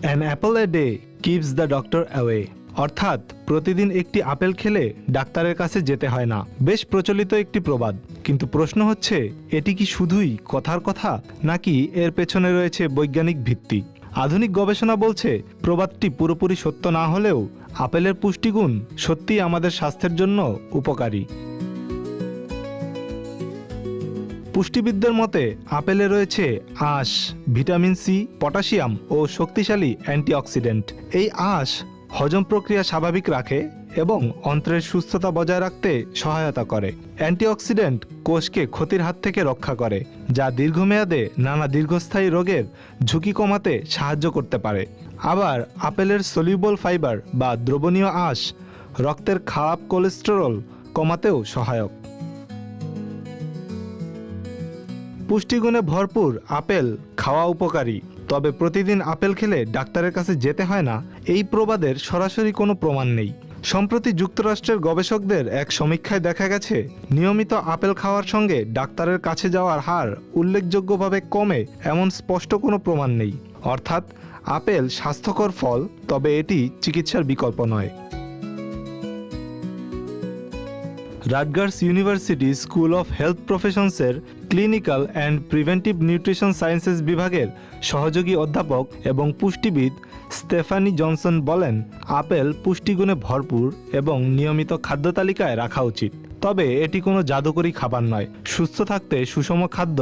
An Apple a day keeps the doctor away, অর্থাৎ প্রতিদিন একটি আপেল খেলে ডাক্তারের কাছে যেতে হয় না। বেশ প্রচলিত একটি প্রবাদ, কিন্তু প্রশ্ন হচ্ছে এটি কি শুধুই কথার কথা নাকি এর পেছনে রয়েছে বৈজ্ঞানিক ভিত্তি। আধুনিক গবেষণা বলছে প্রবাদটি পুরোপুরি সত্য না হলেও আপেলের পুষ্টিগুণ সত্যিই আমাদের স্বাস্থ্যের জন্য উপকারী। পুষ্টিবিদদের মতে আপেলে রয়েছে আঁশ, ভিটামিন সি, পটাশিয়াম ও শক্তিশালী অ্যান্টিঅক্সিডেন্ট। এই আঁশ হজম প্রক্রিয়া স্বাভাবিক রাখে এবং অন্ত্রের সুস্থতা বজায় রাখতে সহায়তা করে। অ্যান্টিঅক্সিডেন্ট কোষকে ক্ষতির হাত থেকে রক্ষা করে, যা দীর্ঘমেয়াদে নানা দীর্ঘস্থায়ী রোগের ঝুঁকি কমাতে সাহায্য করতে পারে। আবার আপেলের সলিউবল ফাইবার বা দ্রবণীয় আঁশ রক্তের খারাপ কোলেস্টেরল কমাতেও সহায়ক। পুষ্টিগুণে ভরপুর আপেল খাওয়া উপকারী, তবে প্রতিদিন আপেল খেলে ডাক্তারের কাছে যেতে হয় না, এই প্রবাদের সরাসরি কোনো প্রমাণ নেই। সম্প্রতি যুক্তরাষ্ট্রের গবেষকদের এক সমীক্ষায় দেখা গেছে নিয়মিত আপেল খাওয়ার সঙ্গে ডাক্তারের কাছে যাওয়ার হার উল্লেখযোগ্যভাবে কমে এমন স্পষ্ট কোনো প্রমাণ নেই। অর্থাৎ আপেল স্বাস্থ্যকর ফল, তবে এটি চিকিৎসার বিকল্প নয়। Rutgers University School of Health প্রফেশনসের clinical and preventive nutrition sciences বিভাগের সহযোগী অধ্যাপক এবং পুষ্টিবিদ স্টেফানি জনসন বলেন, আপেল পুষ্টিগুণে ভরপুর এবং নিয়মিত খাদ্য তালিকায় রাখা উচিত। তবে এটি কোনো জাদুকরী খাবার নয়। সুস্থ থাকতে সুষম খাদ্য,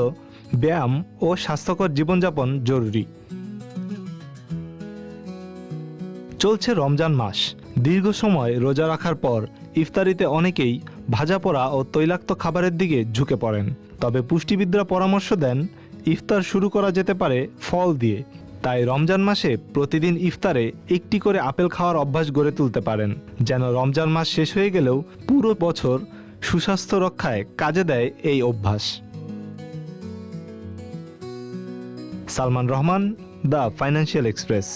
ব্যায়াম ও স্বাস্থ্যকর জীবনযাপন জরুরি। চলছে রমজান মাস। দীর্ঘ সময় রোজা রাখার পর ইফতারিতে অনেকেই ভাজা পোড়া ও তৈলাক্ত খাবারের দিকে ঝুঁকে পড়েন। তবে পুষ্টিবিদরা পরামর্শ দেন ইফতার শুরু করা যেতে পারে ফল দিয়ে। তাই রমজান মাসে প্রতিদিন ইফতারে একটি করে আপেল খাওয়ার অভ্যাস গড়ে তুলতে পারেন, যেন রমজান মাস শেষ হয়ে গেলেও পুরো বছর সুস্বাস্থ্য রক্ষায় কাজে দেয় এই অভ্যাস। Salman Rahman, the financial express.